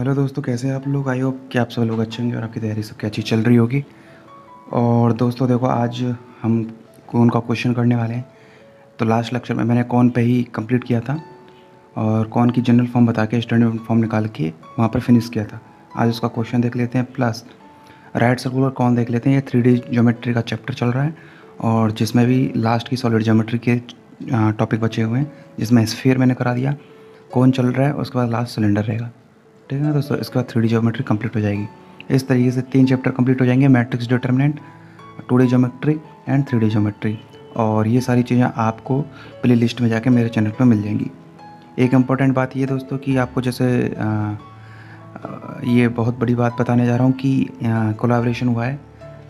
Hello दोस्तों, कैसे हैं आप लोग। आई होप कि आप सब लोग अच्छे होंगे और आपकी तैयारी सब क्या अच्छी चल रही होगी। और दोस्तों देखो, आज हम कौन का क्वेश्चन करने वाले हैं। तो लास्ट लेक्चर में मैंने कौन पे ही कंप्लीट किया था और कौन की जनरल फॉर्म बता के स्टैंडर्ड फॉर्म निकाल के वहाँ पर फिनिश किया था। आज उसका क्वेश्चन देख लेते हैं, प्लस राइट सर्कुलर कौन देख लेते हैं। ये 3D ज्योमेट्री का चैप्टर चल रहा है और जिसमें भी लास्ट की सॉलिड ज्योमेट्री के टॉपिक बचे हुए हैं, जिसमें स्फीयर मैंने करा दिया, कौन चल रहा है, उसके बाद लास्ट सिलेंडर रहेगा। ठीक है ना दोस्तों। इसके बाद 3D ज्योमेट्री कंप्लीट हो जाएगी। इस तरीके से 3 चैप्टर कंप्लीट हो जाएंगे, matrix determinant, 2D geometry and 3D geometry. और ये सारी चीज़ें आपको प्ले लिस्ट में जाके मेरे चैनल पर मिल जाएंगी। एक इम्पॉर्टेंट बात ये दोस्तों कि आपको जैसे ये बहुत बड़ी बात बताने जा रहा हूँ कि कोलैबोरेशन हुआ है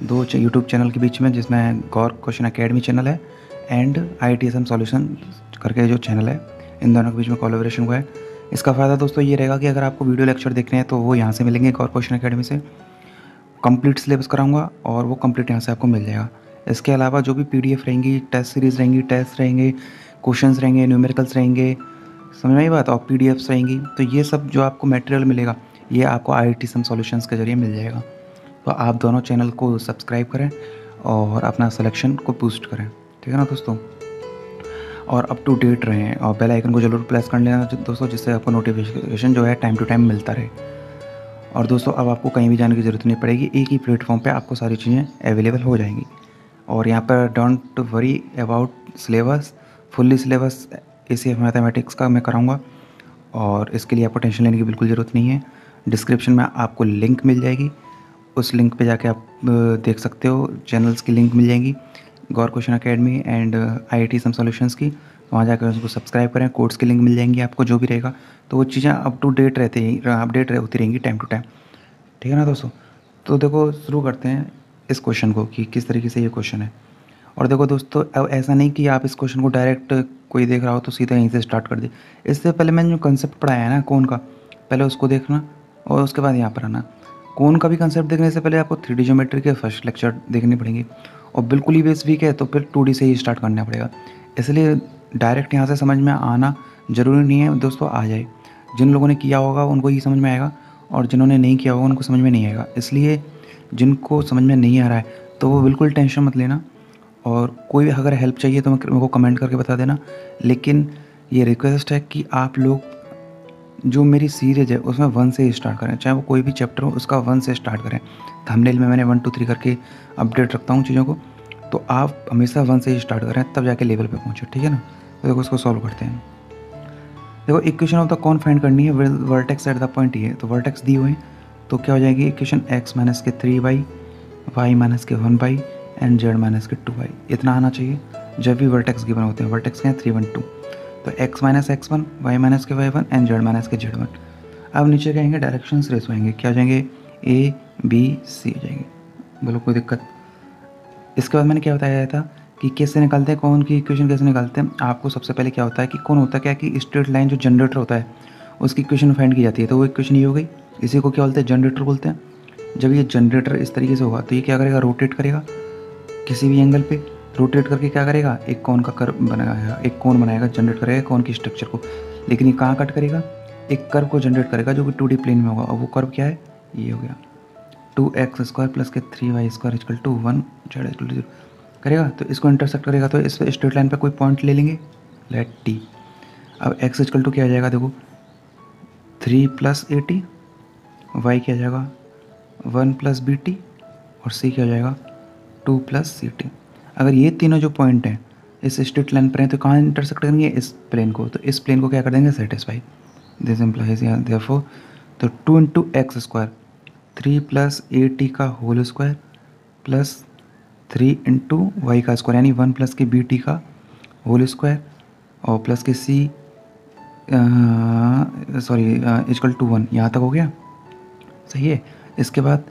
2 यूट्यूब चैनल के बीच में, जिसमें गौर क्वेश्चन एकेडमी चैनल है एंड IITSM सॉल्यूशन करके जो चैनल है, इन दोनों के बीच में कोलैबोरेशन हुआ है। इसका फ़ायदा दोस्तों ये रहेगा कि अगर आपको वीडियो लेक्चर देखने हैं तो वो यहाँ से मिलेंगे, गौर क्वेश्चन एकेडमी से कंप्लीट सिलेबस कराऊंगा और वो कंप्लीट यहाँ से आपको मिल जाएगा। इसके अलावा जो भी PDF रहेंगी, टेस्ट सीरीज़ रहेंगी, टेस्ट रहेंगे, क्वेश्चंस रहेंगे, न्यूमेरिकल्स रहेंगे, समझ में आई बात, और PDFs रहेंगी, तो ये सब जो आपको मटेरियल मिलेगा ये आपको IITSM सॉल्यूशंस के जरिए मिल जाएगा। तो आप दोनों चैनल को सब्सक्राइब करें और अपना सिलेक्शन को बूस्ट करें। ठीक है ना दोस्तों। और अप टू डेट रहें और बेल आइकन को ज़रूर प्रेस कर लेना दोस्तों, जिससे आपको नोटिफिकेशन जो है टाइम टू टाइम मिलता रहे। और दोस्तों अब आपको कहीं भी जाने की ज़रूरत नहीं पड़ेगी, एक ही प्लेटफॉर्म पे आपको सारी चीज़ें अवेलेबल हो जाएंगी। और यहाँ पर don't worry about syllabus, fully syllabus ACF mathematics का मैं कराऊंगा और इसके लिए आपको टेंशन लेने की बिल्कुल ज़रूरत नहीं है। डिस्क्रिप्शन में आपको लिंक मिल जाएगी, उस लिंक पे जाके आप देख सकते हो, चैनल्स की लिंक मिल जाएंगी, Gaur question academy and IITSM solutions की। वहाँ जाकर उसको सब्सक्राइब करें, कोर्स की लिंक मिल जाएंगी आपको जो भी रहेगा। तो वो चीज़ें अप टू डेट रहती हैं, अपडेट होती रहेंगी टाइम टू टाइम। ठीक है ना दोस्तों। तो देखो शुरू करते हैं इस क्वेश्चन को कि किस तरीके से ये क्वेश्चन है। और देखो दोस्तों, अब ऐसा नहीं कि आप इस क्वेश्चन को डायरेक्ट कोई देख रहा हो तो सीधा यहीं से स्टार्ट कर दे। इससे पहले मैंने जो कंसेप्ट पढ़ाया है ना कोन का, पहले उसको देखना और उसके बाद यहाँ पर आना। कोन का भी कंसेप्ट देखने से पहले आपको 3D ज्योमेट्री के फर्स्ट लेक्चर देखने पड़ेंगे, और बिल्कुल ही बेस वीक है तो फिर 2D से ही स्टार्ट करना पड़ेगा। इसलिए डायरेक्ट यहाँ से समझ में आना ज़रूरी नहीं है दोस्तों, आ जाए। जिन लोगों ने किया होगा उनको ही समझ में आएगा और जिन्होंने नहीं किया होगा उनको समझ में नहीं आएगा। इसलिए जिनको समझ में नहीं आ रहा है तो वो बिल्कुल टेंशन मत लेना, और कोई अगर हेल्प चाहिए तो मेरे को कमेंट करके बता देना। लेकिन ये रिक्वेस्ट है कि आप लोग जो मेरी सीरीज है उसमें 1 से ही स्टार्ट करें, चाहे वो कोई भी चैप्टर हो उसका 1 से स्टार्ट करें। थंबनेल में मैंने 1 2 3 करके अपडेट रखता हूँ चीज़ों को, तो आप हमेशा 1 से ही स्टार्ट करें, तब जाके लेवल पे पहुँचो। ठीक है ना। तो देखो उसको सॉल्व करते हैं। देखो इक्वेशन ऑफ द कौन फाइंड करनी है, वर्टेक्स एट द पॉइंट ये, तो वर्टेक्स दी हुए हैं तो क्या हो जाएगी इक्वेशन, x माइनस के 3y, y माइनस के 1y एंड z माइनस के 2y। इतना आना चाहिए जब भी वर्टेक्स गिवन होते हैं। वर्टेक्स के हैं 3 1 2, तो x minus x1, y minus के y1 एंड z माइनस के z1। अब नीचे कहेंगे डायरेक्शन रेस होंगे, क्या हो जाएंगे A B C हो जाएंगे। बोलो कोई दिक्कत। इसके बाद मैंने क्या बताया था कि कैसे निकालते हैं कौन की इक्वेशन, कैसे निकालते हैं। आपको सबसे पहले क्या होता है कि कौन होता है क्या कि स्ट्रेट लाइन जो जनरेटर होता है उसकी इक्वेशन फाइंड की जाती है। तो वो इक्वेशन ये हो गई, इसी को क्या बोलते हैं, जनरेटर बोलते हैं। जब ये जनरेटर इस तरीके से होगा तो ये क्या करेगा, रोटेट करेगा किसी भी एंगल पे, रोटेट करके क्या करेगा, एक कोन का कर्व बनाएगा, एक कोन बनाएगा, जनरेट करेगा कोन की स्ट्रक्चर को। लेकिन ये कहाँ कट करेगा, एक कर्व को जनरेट करेगा जो कि 2D प्लेन में होगा। और वो कर्व क्या है, ये हो गया 2x² प्लस के 3y² equal to 1 z equal to 0 करेगा। तो इसको इंटरसेक्ट करेगा तो इस स्ट्रेट लाइन पे कोई पॉइंट ले लेंगे, लेट t। अब x इक्वल टू क्या आ जाएगा, देखो 3 प्लस AT, y क्या आ जाएगा 1 प्लस BT और c क्या हो जाएगा 2 प्लस CT। अगर ये तीनों जो पॉइंट हैं इस स्ट्रेट लाइन पर हैं तो कहाँ इंटरसेक्ट करेंगे, इस प्लेन को। तो इस प्लेन को क्या कर देंगे, सेटिस्फाई। दिस इम्प्लाइज देयरफॉर, तो 2 इंटू x², 3 प्लस AT का whole square plus 3 into Y का स्क्वायर, यानी 1 प्लस के BT का होल स्क्वायर और प्लस के C इक्वल टू 1। यहाँ तक हो गया, सही है। इसके बाद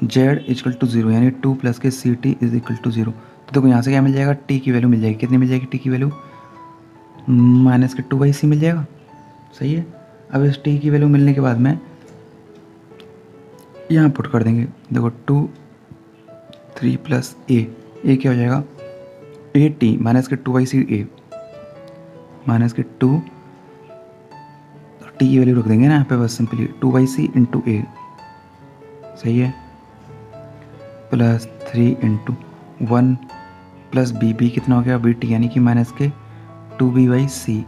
z इक्वल टू 0, यानी 2 प्लस के CT इज इक्वल टू 0। तो देखो यहाँ से क्या मिल जाएगा, t की वैल्यू मिल जाएगी, कितनी मिल जाएगी t की वैल्यू, माइनस के 2/c मिल जाएगा, सही है। अब इस t की वैल्यू मिलने के बाद में यहाँ पुट कर देंगे, देखो 2 3 प्लस a क्या हो जाएगा AT माइनस के 2/c a, माइनस के 2 टी की वैल्यू रख देंगे ना यहाँ पे बस सिंपली 2/c इंटू ए, सही है, प्लस 3 इंटू 1 प्लस बी कितना हो गया बी टी यानी कि माइनस के 2b/c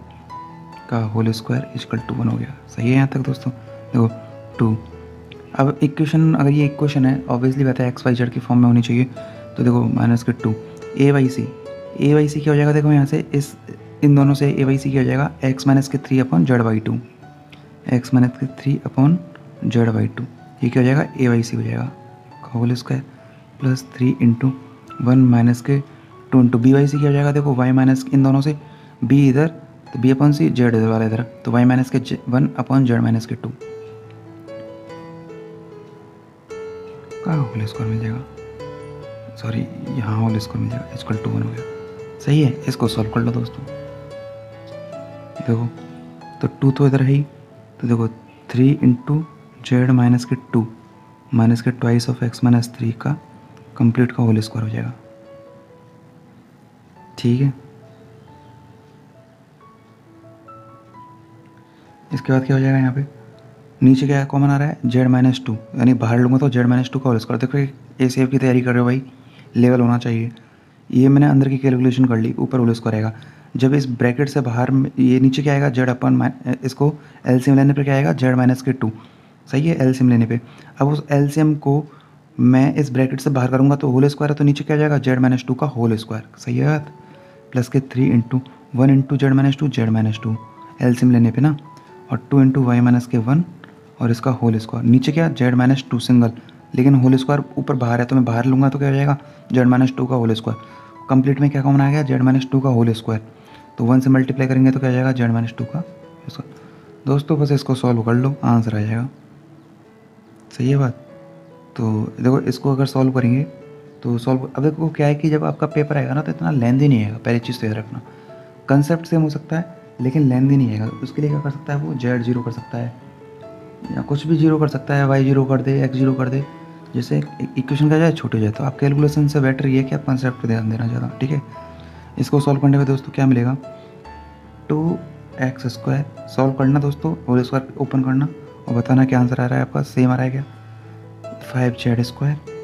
का होल स्क्वायर इक्वल टू 1 हो गया। सही है यहाँ तक दोस्तों। देखो 2, अब इक्वेशन, अगर ये इक्वेशन है ऑब्वियसली बात है एक्स वाई जेड की फॉर्म में होनी चाहिए, तो देखो माइनस के 2 a/c क्या हो जाएगा, देखो यहाँ से इस इन दोनों से a/c क्या हो जाएगा x माइनस के 3/z/2, x माइनस के 3/z/2, ये क्या हो जाएगा a/c हो जाएगा का whole square plus 3 into 1 minus के 2 इंटू b/c क्या हो जाएगा, देखो y माइनस इन दोनों से b इधर तो b/c, z इधर वाला इधर, तो y माइनस के 1/z माइनस के 2 का होल स्क्वायर मिल जाएगा, सॉरी यहाँ होल स्क्वायर मिल जाएगा इक्वल टू 1 हो गया। सही है, इसको सॉल्व कर लो दोस्तों। देखो तो 2 तो इधर है ही, तो देखो 3 इंटू जेड माइनस के 2 माइनस के ट्वाइस ऑफ x माइनस 3 का कंप्लीट का होल स्क्वायर हो जाएगा। ठीक है, इसके बाद क्या हो जाएगा, यहाँ पे नीचे क्या कॉमन आ रहा है z-2, यानी बाहर लूँगा तो z-2 का होल स्क्वायर। देखो ए सेफ की तैयारी कर रहे हो भाई, लेवल होना चाहिए। ये मैंने अंदर की कैलकुलेशन कर ली, ऊपर होल स्क्वायर आएगा। जब इस ब्रैकेट से बाहर ये नीचे क्या आएगा z/, इसको एलसीएम लेने पे क्या आएगा z-2, सही है, एलसीएम लेने पे। अब उस एलसीएम को मैं इस ब्रैकेट से बाहर करूँगा तो होल स्क्वायर है, तो नीचे क्या आ जाएगा z-2 का होल स्क्वायर, सही है बात, प्लस के 3 इंटू 1 इंटू z-2 एलसीएम लेने पे ना, और 2 इंटू y माइनस के 1 और इसका होल स्क्वायर, नीचे क्या z-2 सिंगल, लेकिन होल स्क्वायर ऊपर बाहर है तो मैं बाहर लूँगा तो क्या हो जाएगा z-2 का होल स्क्वायर। कंप्लीट में क्या कॉमन आ गया z-2 का होल स्क्वायर, तो 1 से मल्टीप्लाई करेंगे तो क्या हो जाएगा z-2 का स्क्वायर। दोस्तों बस इसको सॉल्व कर लो, आंसर आ जाएगा। सही है बात। तो देखो इसको अगर सॉल्व करेंगे तो सॉल्व, अब देखो क्या है कि जब आपका पेपर आएगा ना तो इतना लेंथी नहीं आएगा, पहली चीज़ तो याद रखना। कंसेप्ट सेम हो सकता है लेकिन लेंथी नहीं आएगा। उसके लिए क्या कर सकता है वो, z 0 कर सकता है या कुछ भी 0 कर सकता है, y 0 कर दे, x 0 कर दे, जैसे इक्वेशन का जाए छोटे जाए। तो आप कैलकुलेशन से बेटर ये कि आप कंसेप्ट पर ध्यान देना ज़्यादा, ठीक है। इसको सॉल्व करने में दोस्तों क्या मिलेगा, 2x स्क्वायर सॉल्व करना दोस्तों, होल स्क्वायर ओपन करना और बताना क्या आंसर आ रहा है आपका, सेम आ रहा है क्या, 5z स्क्वायर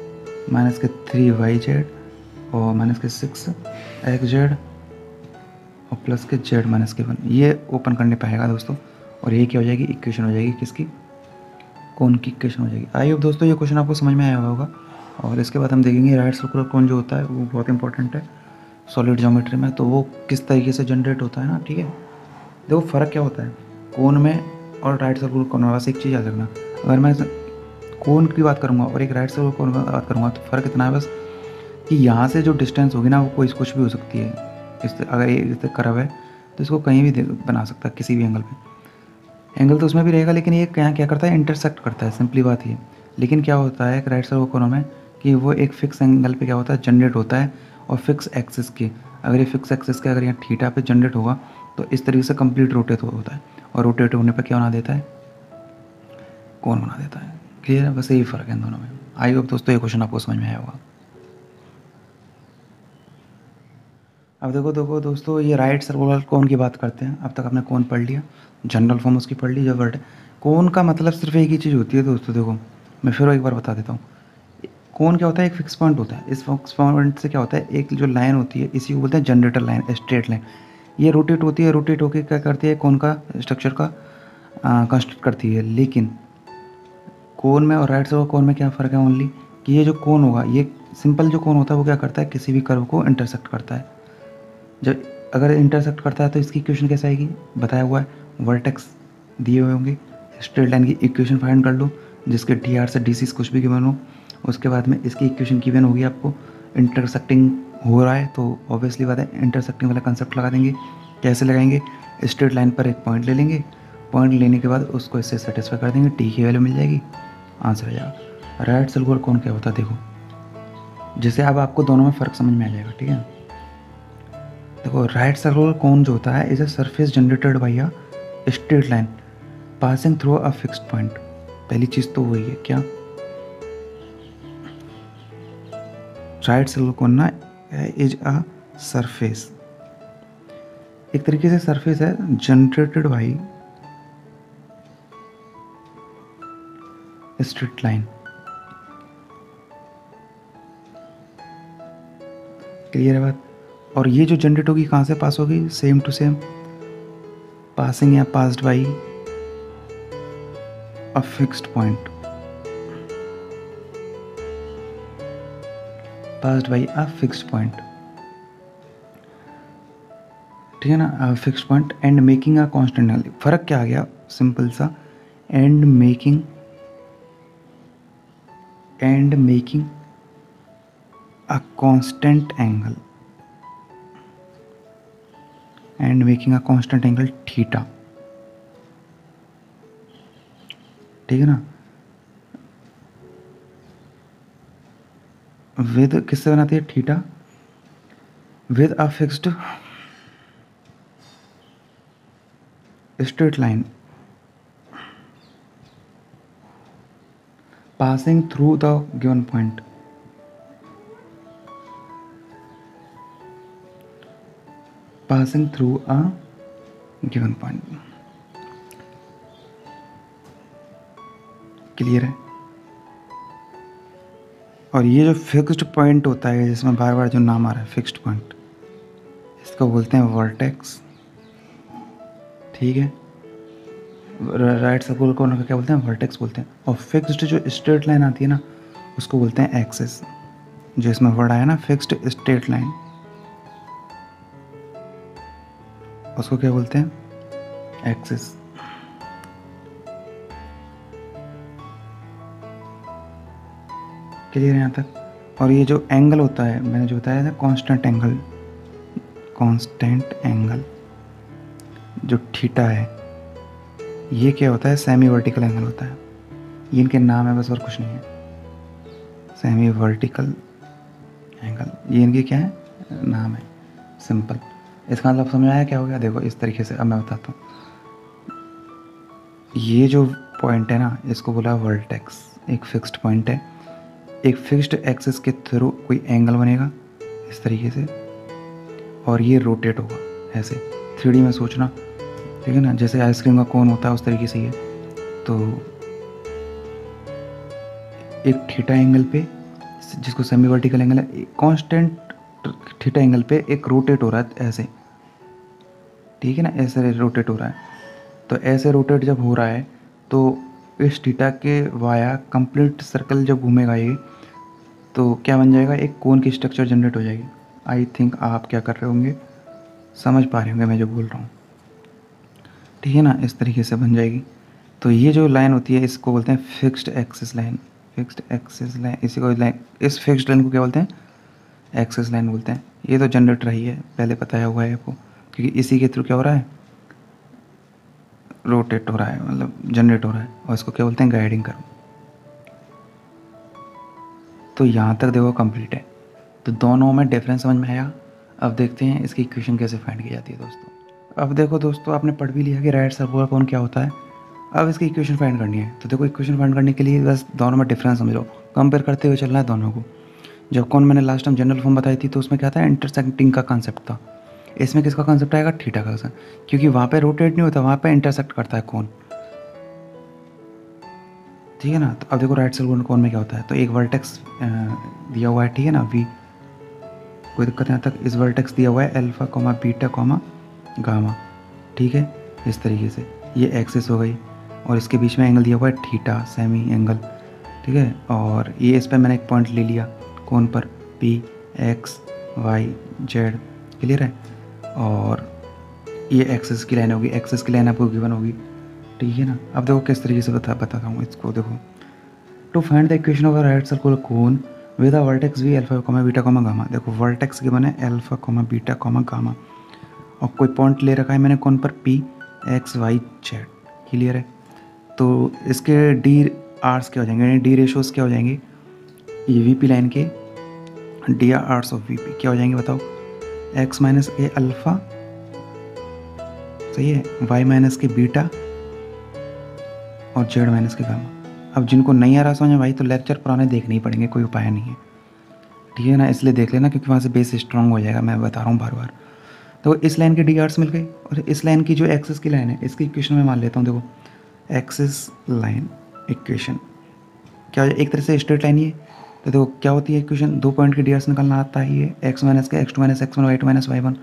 माइनस के 3yz और माइनस के 6xz और प्लस के z माइनस के 1, ये ओपन करने पाएगा दोस्तों। और ये क्या हो जाएगी, इक्वेशन हो जाएगी किसकी, कोन की इक्वेशन हो जाएगी। आई होप दोस्तों ये क्वेश्चन आपको समझ में आया होगा। और इसके बाद हम देखेंगे राइट सर्कुलर कोन जो होता है वो बहुत इंपॉर्टेंट है सॉलिड ज्योमेट्री में, तो वो किस तरीके से जनरेट होता है ना, ठीक है। देखो फ़र्क क्या होता है कोन में और राइट सर्कुलर कोन में, बस एक चीज़ याद रखना, अगर मैं कोन की बात करूँगा और एक राइट सर्कुलर कोन की बात करूँगा तो फ़र्क इतना है बस कि यहाँ से जो डिस्टेंस होगी ना वो कोई कुछ भी हो सकती है। अगर ये इस कर्व है तो इसको कहीं भी बना सकता है किसी भी एंगल पे, एंगल तो उसमें भी रहेगा लेकिन ये क्या करता है, इंटरसेक्ट करता है, सिंपली बात ये। लेकिन क्या होता है राइट सर्कुलर कोन में कि वो एक फिक्स एंगल पे क्या होता है जनरेट होता है, और फिक्स एक्सिस के, अगर ये फिक्स एक्सिस के अगर यहाँ थीटा पे जनरेट होगा तो इस तरीके से कंप्लीट रोटेट होता है, और रोटेट होने पर क्या बना देता है, कोन बना देता है। क्लियर है, बस यही फ़र्क है इन दोनों में। आई होप दोस्तों ये क्वेश्चन आपको समझ में आया होगा। अब देखो दोस्तों ये राइट सर्कुलर कोन की बात करते हैं। अब तक आपने कोन पढ़ लिया, जनरल फॉर्म उसकी पढ़ ली, जो वर्ड है कोन का मतलब सिर्फ एक ही चीज़ होती है दोस्तों। देखो मैं फिर एक बार बता देता हूँ, कोन क्या होता है, एक फिक्स पॉइंट होता है। इस फिक्स पॉइंट से क्या होता है, एक जो लाइन होती है इसी को बोलते हैं जनरेटर लाइन, स्ट्रेट लाइन। ये रोटेट होती है, रोटेट होकर क्या करती है, कोन का स्ट्रक्चर का कंस्ट्रक्ट करती है। लेकिन कोन में और राइट सर्कुलर कोन में क्या फ़र्क है, ओनली कि ये जो कोन होगा, ये सिंपल जो कोन होता है वो क्या करता है, किसी भी कर्व को इंटरसेक्ट करता है। जब अगर इंटरसेक्ट करता है तो इसकी इक्वेशन कैसे आएगी, बताया हुआ है, वर्टेक्स दिए हुए होंगे, स्ट्रेट लाइन की इक्वेशन फाइंड कर लो जिसके डी आर से डी सी कुछ भी गिवन हो। उसके बाद में इसकी इक्वेशन गिवन होगी आपको, इंटरसेक्टिंग हो रहा है तो ऑब्वियसली बात है इंटरसेक्टिंग वाला कंसेप्ट लगा देंगे। कैसे लगाएंगे, स्ट्रेट लाइन पर एक पॉइंट ले लेंगे, पॉइंट लेने के बाद उसको इससे सेटिस्फाई कर देंगे, टी की वैल्यू मिल जाएगी, आंसर आ जाएगा। राइट सर्कुलर कोन क्या होता है देखो, जैसे अब आपको दोनों में फ़र्क समझ में आ जाएगा, ठीक है। देखो राइट सर्कुलर कोन जो होता है is a surface generated by a straight line passing through a fixed point. पहली चीज़ तो वही है क्या, राइट सर्कुलर कोन ना इज अ सरफेस, एक तरीके से सरफेस है generated by straight line. Clear है बात। और ये जो जनरेट होगी कहाँ से पास होगी, सेम टू सेम पासिंग या passed by a fixed point, passed by a fixed point, ठीक है ना, fixed point and making a constant angle. फर्क क्या आ गया, सिंपल सा, and making a constant angle, and making a constant angle theta, ठीक है ना। विद किससे बनाती है theta, with a fixed straight line passing through the given point, passing through a given point। Clear है। और ये जो फिक्स्ड पॉइंट होता है जिसमें बार बार जो नाम आ रहा है फिक्स्ड पॉइंट, इसको बोलते हैं वर्टेक्स, ठीक है। राइट सर्कुलर कॉर्नर का क्या बोलते हैं, वर्टेक्स बोलते हैं। और फिक्स्ड जो स्ट्रेट लाइन आती है ना उसको बोलते हैं एक्सिस, जो इसमें वर्ड आया ना फिक्स्ड स्ट्रेट लाइन, उसको क्या बोलते हैं, एक्सिस। क्लियर है यहाँ तक। और ये जो एंगल होता है मैंने जो बताया था कांस्टेंट एंगल, कांस्टेंट एंगल जो थीटा है, ये क्या होता है, सेमी वर्टिकल एंगल होता है। ये इनके नाम है बस, और कुछ नहीं है। सेमी वर्टिकल एंगल, ये इनकी क्या है, नाम है, सिंपल। इसका मतलब समझ आया क्या हो गया, देखो इस तरीके से अब मैं बताता हूँ। ये जो पॉइंट है ना इसको बोला वर्टेक्स, एक फिक्स्ड पॉइंट है, एक फिक्स्ड एक्सिस के थ्रू कोई एंगल बनेगा इस तरीके से, और ये रोटेट होगा ऐसे 3D में सोचना, ठीक है ना, जैसे आइसक्रीम का कोन होता है उस तरीके से ये। तो एक थीटा एंगल पे, जिसको सेमी वर्टिकल एंगल है, कांस्टेंट थीटा एंगल पे एक रोटेट हो रहा है ऐसे, ठीक है ना, ऐसे रोटेट हो रहा है। तो ऐसे रोटेट जब हो रहा है तो इस थीटा के वाया कंप्लीट सर्कल जब घूमेगा ये, तो क्या बन जाएगा, एक कोन की स्ट्रक्चर जनरेट हो जाएगी। आई थिंक आप क्या कर रहे होंगे, समझ पा रहे होंगे मैं जो बोल रहा हूँ, ठीक है ना, इस तरीके से बन जाएगी। तो ये जो लाइन होती है इसको बोलते हैं fixed axis line, fixed axis line, इसी को लाइन, इस फिक्स्ड लाइन को क्या बोलते हैं, एक्सिस लाइन बोलते हैं। ये तो जनरेट रही है, पहले बताया हुआ है आपको, क्योंकि इसी के थ्रू क्या हो रहा है, रोटेट हो रहा है, मतलब जनरेट हो रहा है, और इसको क्या बोलते हैं, गाइडिंग कर्व। तो यहाँ तक देखो कंप्लीट है। तो दोनों में डिफरेंस समझ में आया। अब देखते हैं इसकी इक्वेशन कैसे फाइंड की जाती है दोस्तों। अब देखो दोस्तों, आपने पढ़ भी लिया कि राइट सर्कुलर कोन क्या होता है। अब इसकी इक्वेशन फाइंड करनी है। तो देखो इक्वेशन फाइंड करने के लिए बस दोनों में डिफरेंस समझ लो, कंपेयर करते हुए चलना है दोनों को। जब कौन मैंने लास्ट टाइम जनरल फॉर्म बताई थी तो उसमें क्या था, इंटरसेक्टिंग का कॉन्सेप्ट था। इसमें किसका कॉन्सेप्ट आएगा, थीटा का, क्योंकि वहाँ पे रोटेट नहीं होता, वहाँ पे इंटरसेक्ट करता है कौन, ठीक है ना। तो अब देखो राइट सर्कुलर कोन में क्या होता है, तो एक वर्टेक्स दिया हुआ है, ठीक है ना, वी, कोई दिक्कत यहाँ तक। इस वर्टेक्स दिया हुआ है alpha comma beta comma gamma, ठीक है, इस तरीके से ये एक्सिस हो गई, और इसके बीच में एंगल दिया हुआ है थीटा, सेमी एंगल, ठीक है। और ये इस पर मैंने एक पॉइंट ले लिया कौन पर, P X Y Z, clear है। और ये एक्सिस की लाइन होगी, एक्सिस की लाइन आपको गिवन होगी, ठीक है ना। अब देखो किस तरीके से बताता हूँ इसको। देखो, to find the equation of a right circular cone with a vertex V alpha comma beta comma gamma. देखो वर्टेक्स गिवन है alpha comma beta comma gamma, और कोई पॉइंट ले रखा है मैंने कौन पर, P X Y Z, clear है। तो इसके डी आर्स क्या हो जाएंगे, यानी डी रेशोज क्या हो जाएंगे, ये वी पी लाइन के D Rs of V P क्या हो जाएंगे बताओ, एक्स माइनस ए अल्फा, सही है, वाई माइनस के बीटा, और जेड माइनस के गामा। अब जिनको नहीं आ रहा समझ में भाई, तो लेक्चर पुराने देखने ही पड़ेंगे, कोई उपाय नहीं है, ठीक है ना, इसलिए देख लेना, क्योंकि वहाँ से बेस स्ट्रांग हो जाएगा, मैं बता रहा हूँ बार बार। तो इस लाइन के डी आर्स मिल गई, और इस लाइन की जो एक्सिस की लाइन है इसकी इक्वेशन में मान लेता हूँ। देखो एक्सिस लाइन इक्वेशन, क्या एक तरह से स्ट्रेट लाइन ही है। तो देखो क्या होती है इक्वेशन, 2 पॉइंट के डीआर्स निकालना आता है, ये एक्स माइनस के x2 minus x1 y2 minus y1,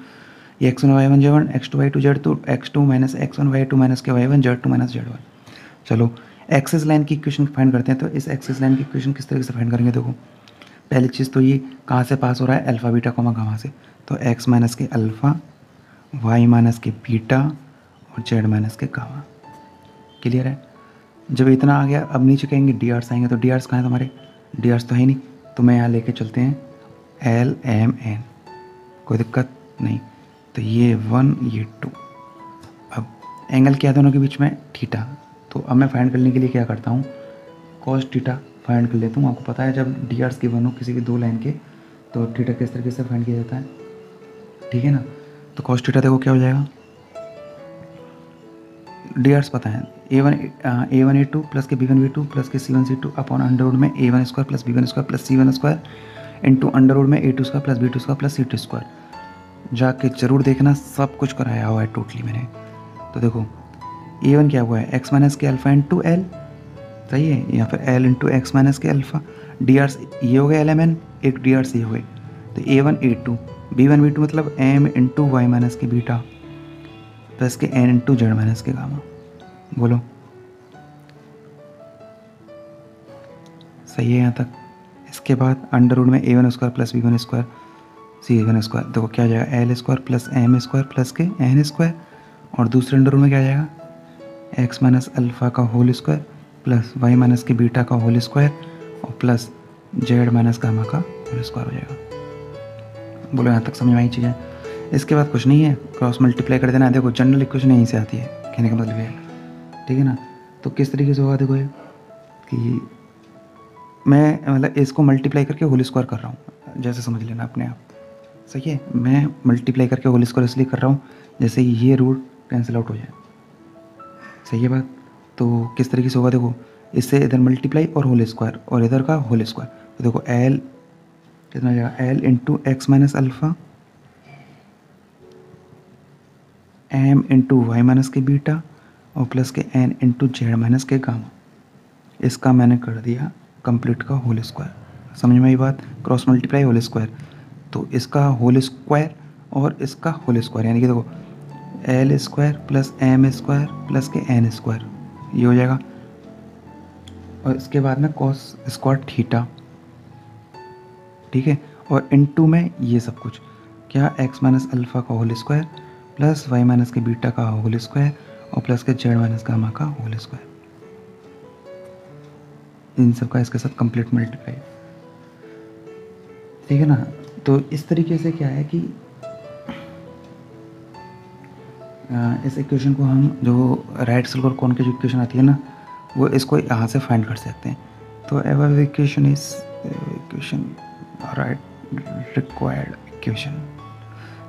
ये x1 y1 z1, x2 y2 z2, x2 minus x1 y2 minus के y1 z2 माइनस z1। चलो एक्सिस लाइन की इक्वेशन फाइंड करते हैं। तो इस एक्सिस लाइन की इक्वेशन किस तरीके से फाइंड करेंगे, देखो पहली चीज़ तो ये कहाँ से पास हो रहा है, अल्फ़ा बीटा कॉमा गामा से। तो x माइनस के अल्फ़ा, y माइनस के बीटा और z माइनस के गामा। क्लियर है। जब इतना आ गया अब नीचे कहेंगे डी आर्स आएंगे। तो डी आर्स कहाँ है तुम्हारे, डी आर्स तो है नहीं, तो मैं यहाँ लेके चलते हैं एल एम एन, कोई दिक्कत नहीं। तो ये 1 ये 2। अब एंगल क्या है दोनों के बीच में, थीटा। तो अब मैं फाइंड करने के लिए क्या करता हूँ, कॉस थीटा फाइंड कर लेता हूँ। आपको पता है जब डी आर्स गिवन हो किसी भी दो लाइन के तो थीटा किस तरीके से फाइंड किया जाता है, ठीक है ना। तो कॉस थीटा देखो क्या हो जाएगा, डी आर्स पता है a1 a2 प्लस के b1 b2 प्लस के c1 c2 upon under root में a1 square plus b1 square plus c1 square into under root में a2 square plus b2 square plus c2 square. जाके जरूर देखना, सब कुछ कराया हुआ है टोटली मैंने। तो देखो a1 क्या हुआ है, x माइनस के अल्फ़ा इंटू एल, सही है, या फिर l इंटू एक्स माइनस के अल्फ़ा। डी आर्स ये हो गया एल एम एन, एक डी आर्स ये हो गए। तो a1 a2 b1 b2 मतलब m इंटू वाई माइनस के बीटा प्लस के n इंटू जेड माइनस के गामा। बोलो सही है यहाँ तक। इसके बाद अंडर रूट में a1 square plus b1 square c1 square, देखो क्या आ जाएगा L square plus M square plus के एन स्क्वायर, और दूसरे अंडर रूट में क्या आ जाएगा एक्स माइनस अल्फ़ा का whole square plus Y minus के बीटा का होल स्क्वायर और प्लस जेड माइनस गामा का होल स्क्वायर हो जाएगा। बोलो यहाँ तक समझ में आई चीज़ें। इसके बाद कुछ नहीं है, क्रॉस मल्टीप्लाई कर देना। देखो जनरल इक्वेशन यहीं से आती है, कहने का मतलब ये है, ठीक है ना। तो किस तरीके से होगा, देखो ये कि मैं मतलब इसको मल्टीप्लाई करके होल स्क्वायर कर रहा हूँ, जैसे समझ लेना अपने आप, सही है। मैं मल्टीप्लाई करके होल स्क्वायर इसलिए कर रहा हूँ जैसे ये रूट कैंसिल आउट हो जाए, सही है बात। तो किस तरीके से होगा, देखो इससे इधर मल्टीप्लाई और होल स्क्वायर और इधर का होल स्क्वायर। तो देखो एल कितना हो जाएगा, L into X minus alpha M into Y minus के बीटा और प्लस के एन इंटू जेड माइनस के गामा। इसका मैंने कर दिया कंप्लीट का होल स्क्वायर। समझ में आई बात, क्रॉस मल्टीप्लाई होल स्क्वायर। तो इसका होल स्क्वायर और इसका होल स्क्वायर, यानी कि देखो L square plus M square plus के एन स्क्वायर, ये हो जाएगा। और इसके बाद में कॉस स्क्वायर थीटा, ठीक है, और इनटू में ये सब कुछ क्या, एक्स माइनस अल्फ़ा का whole square plus Y minus के बीटा का होल स्क्वायर और प्लस के जेड माइनस गामा का होल स्क्वायर। इन सब का इसके साथ कंप्लीट मल्टीप्लाई, ठीक है ना। तो इस तरीके से क्या है कि इस इक्वेशन को हम जो राइट सर्कुलर कोन की जो इक्वेशन आती है ना, वो इसको यहाँ से फाइंड कर सकते हैं। तो ever equation is equation right required equation.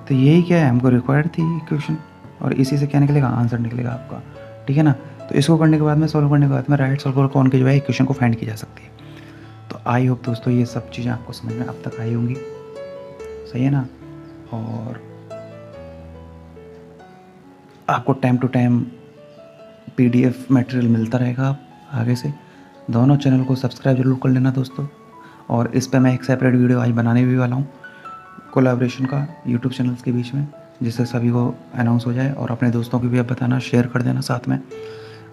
तो यही क्या है, हमको रिक्वायर्ड थी इक्वेशन, और इसी से क्या निकलेगा, आंसर निकलेगा आपका, ठीक है ना। तो इसको करने के बाद में, सॉल्व करने के बाद में राइट सर्कुलर कोन की जो है इक्वेशन को फाइंड की जा सकती है। तो आई होप दोस्तों ये सब चीज़ें आपको समझ में अब तक आई होंगी, सही है ना। और आपको time to time PDF material मिलता रहेगा आगे से। दोनों चैनल को सब्सक्राइब जरूर कर लेना दोस्तों। और इस पर मैं एक सेपरेट वीडियो आज बनाने भी वाला हूँ कोलैबोरेशन का यूट्यूब चैनल्स के बीच में, जिससे सभी को अनाउंस हो जाए। और अपने दोस्तों को भी आप बताना, शेयर कर देना साथ में।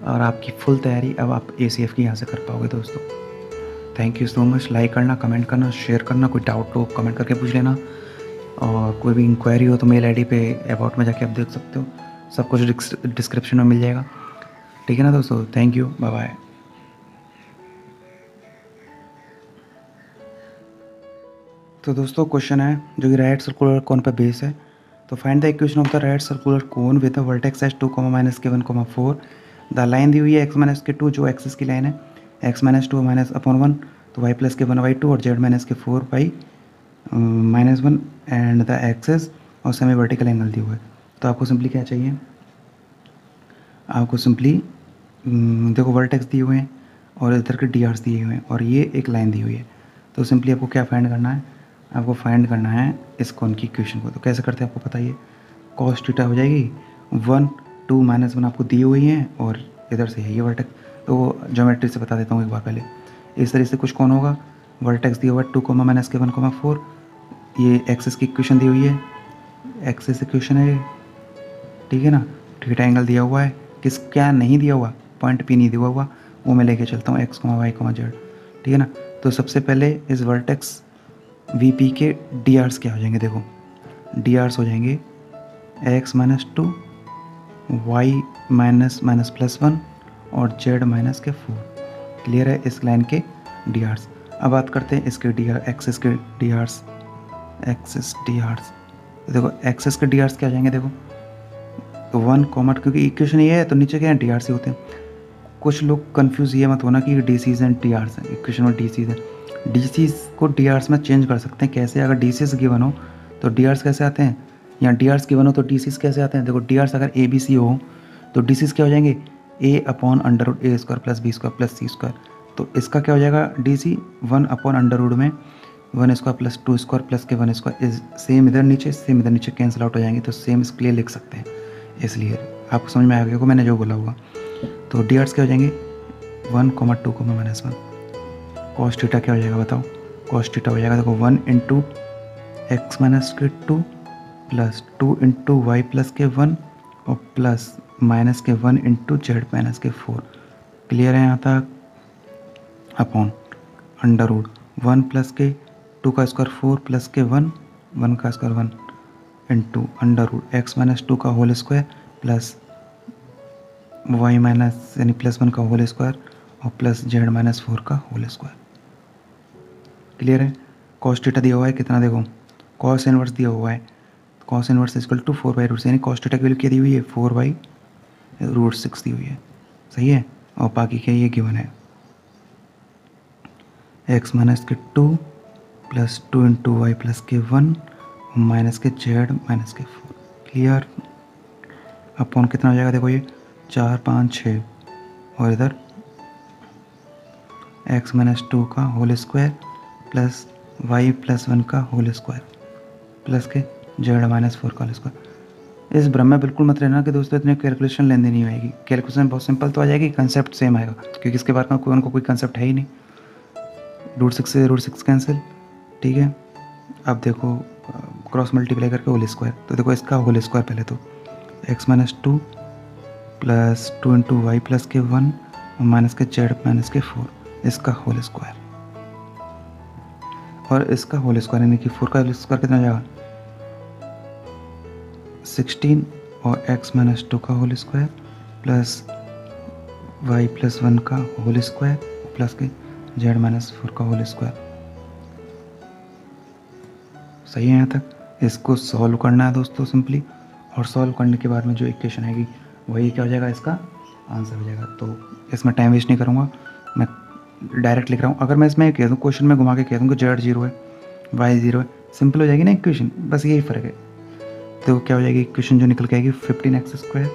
और आपकी फुल तैयारी अब आप ACF की यहाँ से कर पाओगे दोस्तों। Thank you so much. Like करना, कमेंट करना, शेयर करना। कोई डाउट हो कमेंट करके पूछ लेना, और कोई भी इंक्वायरी हो तो मेल ID पे अबाउट में जाके आप देख सकते हो। सब कुछ डिस्क्रिप्शन में मिल जाएगा, ठीक है ना दोस्तों। Thank you, bye bye. तो दोस्तों क्वेश्चन है जो कि राइट सर्कुलर कोन पर बेस है। तो find the equation of the right circular cone with the vertex as 2, -k1, 4। The line दी हुई है x माइनस के 2 जो एक्सिस की लाइन है, x माइनस 2 माइनस अपॉन 1, तो y प्लस के 1/2 और z माइनस के 4y -1 एंड द एक्सिस और सेमी वर्टिकल एंगल दी हुआ है। तो आपको सिंपली क्या चाहिए, आपको सिंपली देखो वर्टेक्स दिए हुए हैं और इधर के डी आर्स दिए हुए हैं और ये एक लाइन दी हुई है। तो सिंपली आपको क्या फाइंड करना है, आपको फाइंड करना है इस कोन की इक्वेशन को। तो कैसे करते हैं आपको पता ही है, कॉस थीटा हो जाएगी 1, 2 -1 आपको दी हुई हैं और इधर से है ये वर्टेक्स। तो ज्योमेट्री से बता देता हूँ एक बार पहले। इस तरह से कुछ कौन होगा, वर्टेक्स दिया हुआ है 2, -k1, 4, ये एक्सिस की इक्वेशन दी हुई है, एक्सिस इक्वेशन है, ठीक है ना। थीटा एंगल दिया हुआ है, किस क्या नहीं दिया हुआ, पॉइंट पी नहीं दिया हुआ, वो मैं लेके चलता हूँ x, y, z, ठीक है ना। तो सबसे पहले इस वर्टेक्स वी पी के डी आर्स क्या हो जाएंगे, देखो डी आर्स हो जाएंगे x -2, y -+1 और z -4। क्लियर है इस लाइन के डी आर्स। अब बात करते हैं इसके डी आर, एक्सिस के D Rs, axis D Rs. देखो एक्सिस के डी आर्स क्या हो जाएंगे, देखो तो 1, क्योंकि इक्वेशन ये है तो नीचे क्या है डी आर्स ही होते हैं। कुछ लोग कंफ्यूज ये मत होना कि D Cs and D Rs हैं, इक्वेशन में डी सीज है, डी सीज को डी आर्स में चेंज कर सकते हैं। कैसे, अगर डी सीज गिवन हो तो डी आर्स कैसे आते हैं, या डी आर्स गिवन हो तो डी सीज कैसे आते हैं। देखो डी आर्स अगर ए बी सी हो तो डी सीज क्या हो जाएंगे, a/√a² + b² + c²। तो इसका क्या हो जाएगा डी सी 1/√में 1² + 2² + k1²। सेम इधर नीचे, सेम इधर नीचे कैंसिल आउट हो जाएंगे, तो सेम इसके लिए लिख सकते हैं। इसलिए आपको समझ में आ गया को मैंने जो बोला हुआ। तो डी आर्स क्या हो जाएंगे 1, 2, -1। कॉस थीटा क्या हो जाएगा बताओ, कॉस थीटा हो जाएगा देखो 1 × x -k2 + 2 × y + k1 और plus -k1 × z -k4। Clear है यहाँ तक, अपॉन √1 + k 2 का स्क्वायर 4 + k1 1 का स्क्वायर 1 इंटू √x -2 का होल स्क्वायर प्लस y यानी +1 का होल स्क्वायर और प्लस z -4 का होल स्क्वायर। क्लियर है। कॉस थीटा दिया हुआ है कितना, देखो कॉस इनवर्स दिया हुआ है, कॉस इनवर्स इक्वल टू 4/√6, यानी कॉस थीटा की वैल्यू क्या दी हुई है 4/√6 दी हुई है, सही है। और बाकी क्या ये गिवन है x -k2 + 2 × y + k1 -k z -k4। Clear. Upon कितना हो जाएगा देखो ये 4, 5, 6 और इधर x -2 का होल स्क्वायर प्लस y + 1 का होल स्क्वायर प्लस के z -4 का होल स्क्वायर। इस भ्रम में बिल्कुल मत रहना कि दोस्तों इतने कैलकुलेशन लेने नहीं आएगी। कैलकुलेशन बहुत सिंपल तो आ जाएगी, कंसेप्ट सेम आएगा, क्योंकि इसके बाद में उनको कोई कंसेप्ट है ही नहीं। √6 से √6 कैंसिल, ठीक है। अब देखो क्रॉस मल्टीप्लाई करके होल स्क्वायर, तो देखो इसका होल स्क्वायर पहले तो x -2 + 2 × y + k1 और -k z -k4, इसका होल स्क्वायर और इसका होल स्क्वायर, यानी कि 4 का होल स्क्वायर कितना जाएगा 16 और x -2 का होल स्क्वायर प्लस y + 1 का होल स्क्वायर प्लस के z -4 का होल स्क्वायर। सही है यहाँ तक। इसको सॉल्व करना है दोस्तों सिंपली, और सॉल्व करने के बाद में जो इक्वेशन आएगी वही क्या हो जाएगा, इसका आंसर हो जाएगा। तो इसमें टाइम वेस्ट नहीं करूँगा, मैं डायरेक्ट लिख रहा हूँ। अगर मैं इसमें कह दूँ, क्वेश्चन में घुमा के कह दूँ कि z 0 है y 0 है, सिंपल हो जाएगी ना इक्वेशन, बस यही फ़र्क है। तो क्या हो जाएगी इक्वेशन जो निकल के आएगी 15x²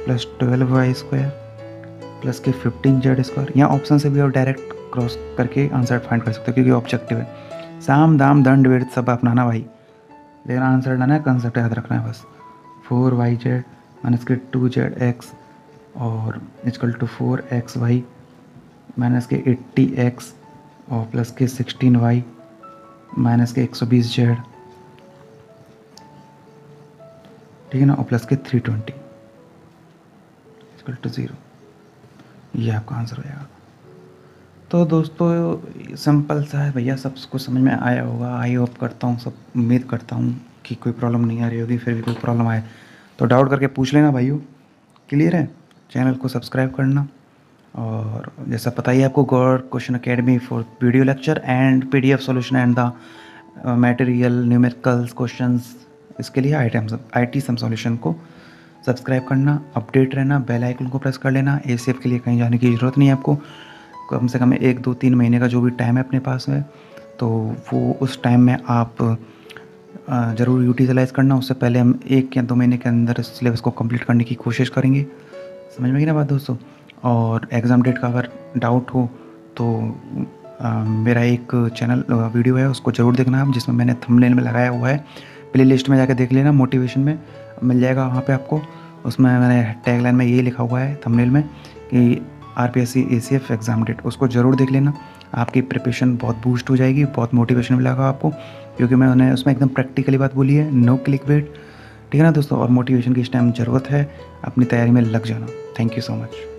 + 12y² प्लस के 15z²। यहाँ ऑप्शन से भी और डायरेक्ट क्रॉस करके आंसर फाइंड कर सकते हो, क्योंकि ऑब्जेक्टिव है। साम दाम दंड वेद सब अपनाना भाई, लेकिन आंसर डालना है, कंसेप्ट याद रखना है बस। 4yz -के 2zx और इक्वल टू 4xy के 80x और प्लस के 16y के 120z, ठीक है ना, और प्लस के 320 इक्वल टू 0। ये आपका आंसर हो जाएगा। तो दोस्तों सिंपल सा है भैया, सबको समझ में आया होगा, आई होप करता हूँ, सब उम्मीद करता हूँ कि कोई प्रॉब्लम नहीं आ रही होगी। फिर भी कोई प्रॉब्लम आए तो डाउट करके पूछ लेना भाइयों। क्लियर है। चैनल को सब्सक्राइब करना, और जैसा पता ही आपको God question academy for video lecture and PDF solution and the material numericals questions, इसके लिए IT सम सॉल्यूशन को सब्सक्राइब करना, अपडेट रहना, बेल आइकन को प्रेस कर लेना। ACF के लिए कहीं जाने की ज़रूरत नहीं है आपको। कम से कम 1, 2, 3 महीने का जो भी टाइम है अपने पास है, तो वो उस टाइम में आप ज़रूर यूटिलाइज़ करना। उससे पहले हम 1 या 2 महीने के अंदर सिलेबस को कंप्लीट करने की कोशिश करेंगे। समझ में गई ना बात दोस्तों। और एग्ज़ाम डेट का अगर डाउट हो तो मेरा एक चैनल वीडियो है, उसको ज़रूर देखना आप, जिसमें मैंने थंबनेल में लगाया हुआ है। प्ले लिस्ट में जाकर देख लेना, मोटिवेशन में मिल जाएगा वहाँ पे आपको। उसमें मैंने टैगलाइन में यही लिखा हुआ है थंबनेल में कि RPSC ACF एग्ज़ाम डेट, उसको ज़रूर देख लेना। आपकी प्रिपरेशन बहुत बूस्ट हो जाएगी, बहुत मोटिवेशन मिलेगा आपको, क्योंकि मैंने उसमें एकदम प्रैक्टिकली बात बोली है, नो क्लिकबेट। ठीक है ना दोस्तों, और मोटिवेशन की इस टाइम ज़रूरत है, अपनी तैयारी में लग जाना। Thank you so much.